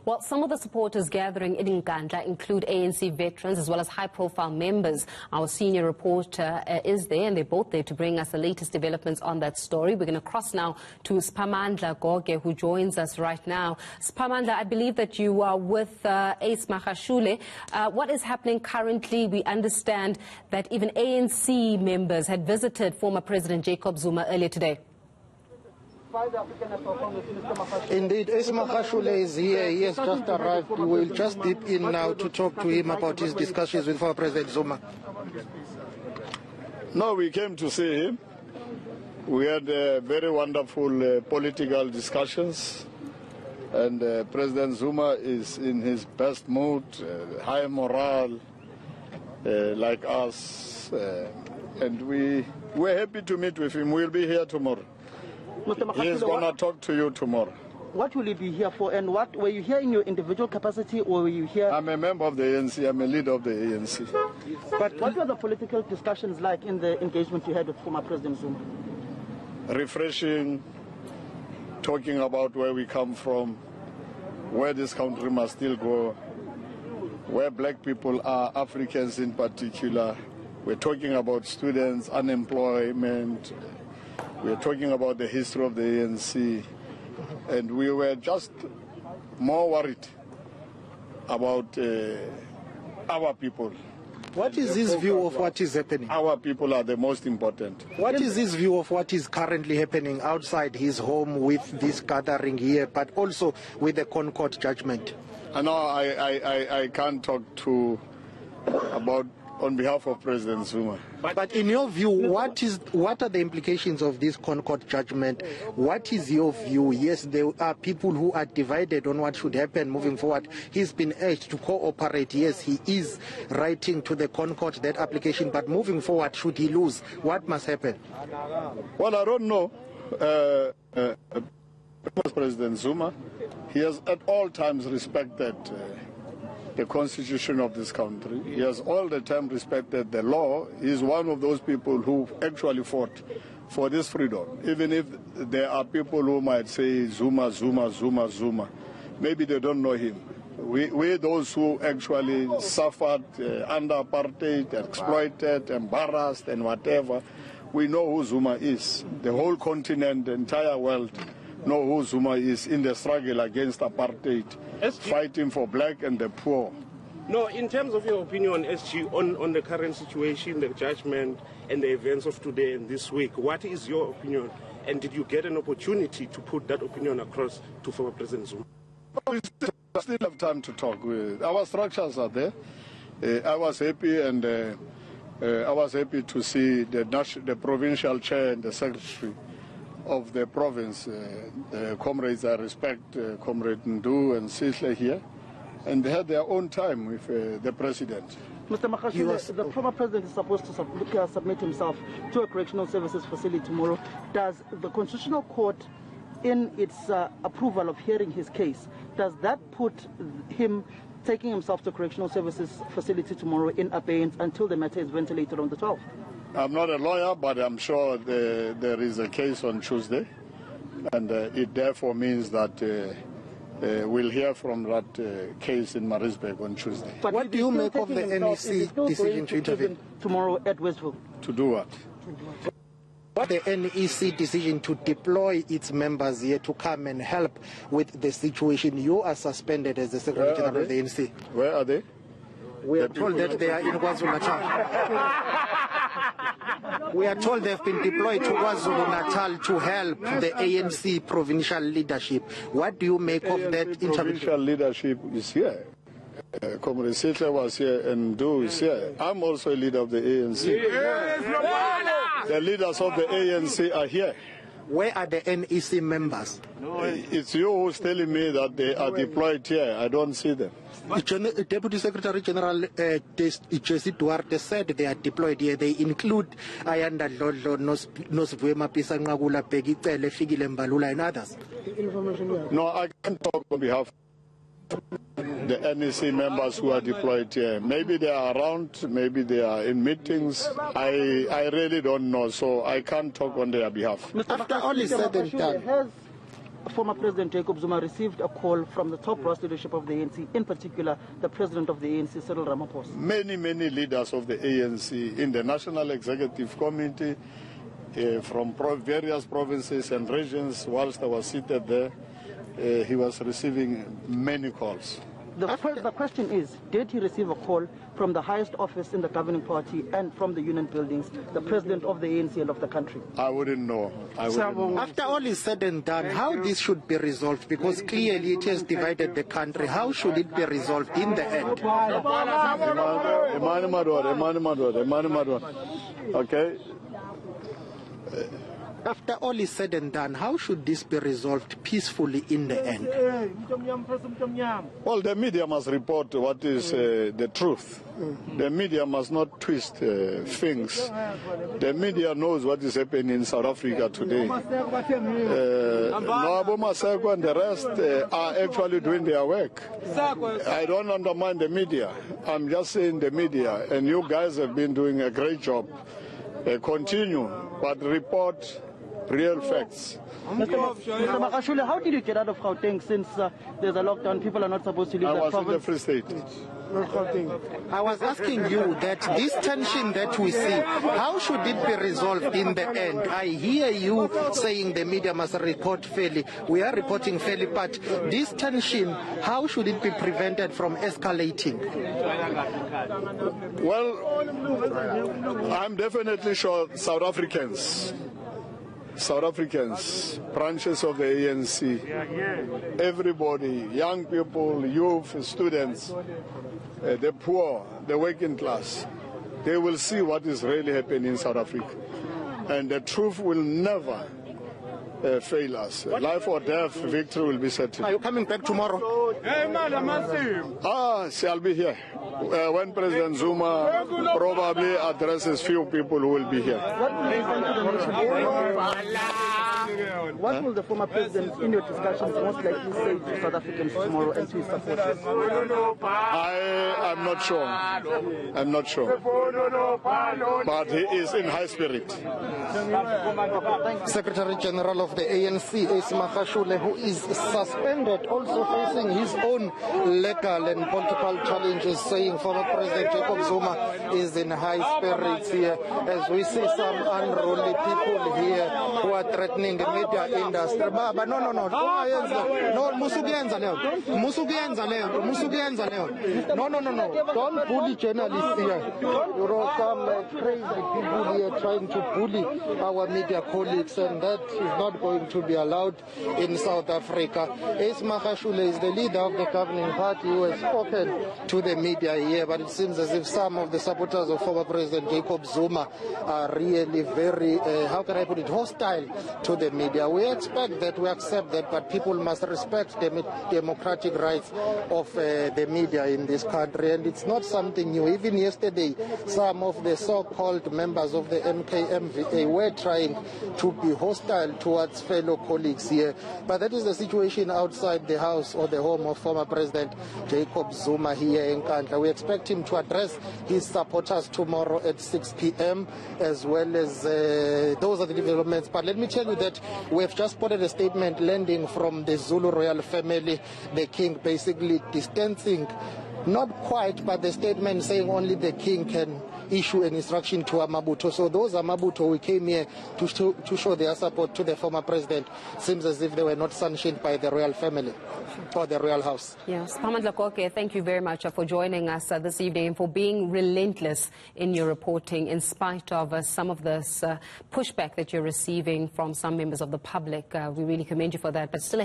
Well, some of the supporters gathering in Nkandla include ANC veterans as well as high-profile members. Our senior reporter is there, and they're both there to bring us the latest developments on that story. We're going to cross now to Siphamandla Goge, who joins us right now. Siphamandla, I believe that you are with Ace Magashule. What is happening currently? We understand that even ANC members had visited former President Jacob Zuma earlier today. Indeed, Ace Magashule is here. He has just arrived. We will just dip in now to talk to him about his discussions with former President Zuma. No, we came to see him. We had very wonderful political discussions, and President Zuma is in his best mood, high morale, like us, and we're happy to meet with him. We'll be here tomorrow. He's going to talk to you tomorrow. What will you be here for, and what were you here in your individual capacity, or were you here? I'm a member of the ANC. I'm a leader of the ANC. But what were the political discussions like in the engagement you had with former President Zuma? Refreshing, talking about where we come from, where this country must still go, where black people are, Africans in particular. We're talking about students, unemployment. We're talking about the history of the ANC, and we were just more worried about our people. What is his view of what is happening? Our people are the most important. What is his view of what is currently happening outside his home with this gathering here, but also with the Concord judgment? I can't talk about on behalf of President Zuma. But in your view, what are the implications of this Concord judgment? What is your view? Yes, there are people who are divided on what should happen moving forward. He's been urged to cooperate. Yes, he is writing to the Concord that application, but moving forward, should he lose, what must happen? Well, I don't know. President Zuma, he has at all times respected the constitution of this country. He has all the time respected the law. He is one of those people who actually fought for this freedom. Even if there are people who might say Zuma, Zuma, Zuma, Zuma, maybe they don't know him. We those who actually suffered under apartheid, exploited, embarrassed, and whatever, we know who Zuma is. The whole continent, the entire world know who Zuma is in the struggle against apartheid, fighting for black and the poor. No, in terms of your opinion, SG, on the current situation, the judgment and the events of today and this week, what is your opinion? And did you get an opportunity to put that opinion across to former President Zuma? We still have time to talk. Our structures are there. I was happy, and I was happy to see the provincial chair and the secretary of the province, comrades I respect, Comrade Ndu and Sihle here, and they had their own time with the president. Mr. Magashule, the former president is supposed to submit himself to a correctional services facility tomorrow. Does the Constitutional Court, in its approval of hearing his case, does that put him taking himself to correctional services facility tomorrow in abeyance until the matter is ventilated on the 12th? I'm not a lawyer, but I'm sure there is a case on Tuesday, and it therefore means that we'll hear from that case in Maritzburg on Tuesday. But what do you make of the NEC decision to intervene tomorrow at Westville? To do what? The NEC decision to deploy its members here to come and help with the situation. You are suspended as the Secretary General of the ANC. Where are they? We are told that they are in KwaZulu-Natal. We are told they've been deployed to KwaZulu-Natal to help the ANC provincial leadership. What do you make of that intervention? Provincial leadership is here. Comrade Sihle was here, and Ndu is here. I'm also a leader of the ANC. The leaders of the ANC are here. Where are the NEC members? It's you who's telling me that they are deployed here. I don't see them. Deputy Secretary General Jesse Duarte said they are deployed here. They include Ayanda Lodlo, Nosvema Pisangagula, Peggy Tele, Figile Mbalula, and others. No, I can't talk on behalf of the NEC members who are deployed here. Maybe they are around, maybe they are in meetings. I really don't know, so I can't talk on their behalf. After all is said and done, former President Jacob Zuma received a call from the top brass leadership of the ANC, in particular the President of the ANC, Cyril Ramaphosa. Many leaders of the ANC in the National Executive Committee from various provinces and regions, whilst I was seated there, he was receiving many calls. The question is, did he receive a call from the highest office in the governing party and from the union buildings, the president of the ANC and of the country? I wouldn't know. After all is said and done, how this should be resolved? Because clearly it has divided the country. How should it be resolved in the end? Okay. After all is said and done, how should this be resolved peacefully in the end? Well, the media must report what is the truth. The media must not twist things. The media knows what is happening in South Africa today. Noabo Maseko and the rest are actually doing their work. I don't undermine the media. I'm just saying the media, and you guys have been doing a great job. Continue, but report real facts. Mr. Makashule, how did you get out of Gauteng since there's a lockdown? People are not supposed to leave the province. I was in the Free State. I was asking you that this tension that we see, how should it be resolved in the end? I hear you saying the media must report fairly. We are reporting fairly, but this tension, how should it be prevented from escalating? Well, I'm definitely sure South Africans, branches of the ANC, everybody, young people, youth, students, the poor, the working class, they will see what is really happening in South Africa. And the truth will never fail us. Life or death, victory will be certain. Are you coming back tomorrow? I'll be here. When President Zuma probably addresses few people who will be here. What will the former president, in your discussions, most likely say to South Africans tomorrow and to his supporters? I'm not sure. I'm not sure. But he is in high spirit. Secretary General of the ANC, Makashule, who is suspended, also facing his own legal and political challenges, saying former President Jacob Zuma is in high spirits here, as we see some unruly people here who are threatening the media industry. Baba, no, don't bully journalists here. You know, some crazy people here trying to bully our media colleagues, and that is not going to be allowed in South Africa. Makashule is the leader of the governing party who has spoken to the media here, but it seems as if some of the supporters of former President Jacob Zuma are really very, how can I put it, hostile to the media. We expect that, we accept that, but people must respect the democratic rights of the media in this country, and it's not something new. Even yesterday, some of the so-called members of the MKMVA were trying to be hostile towards fellow colleagues here, but that is the situation outside the house or the home of former President Jacob Zuma here in Nkandla. We expect him to address his supporters tomorrow at 6 p.m. as well as those are the developments. But let me tell you that we have just spotted a statement landing from the Zulu royal family, the king basically distancing, not quite, but the statement saying only the king can issue an instruction to Amabuto. So those Amabuto who came here to show their support to the former president, seems as if they were not sanctioned by the royal family or the royal house. Yes, Siphamandla Goge, thank you very much for joining us this evening and for being relentless in your reporting in spite of some of this pushback that you're receiving from some members of the public. We really commend you for that, but still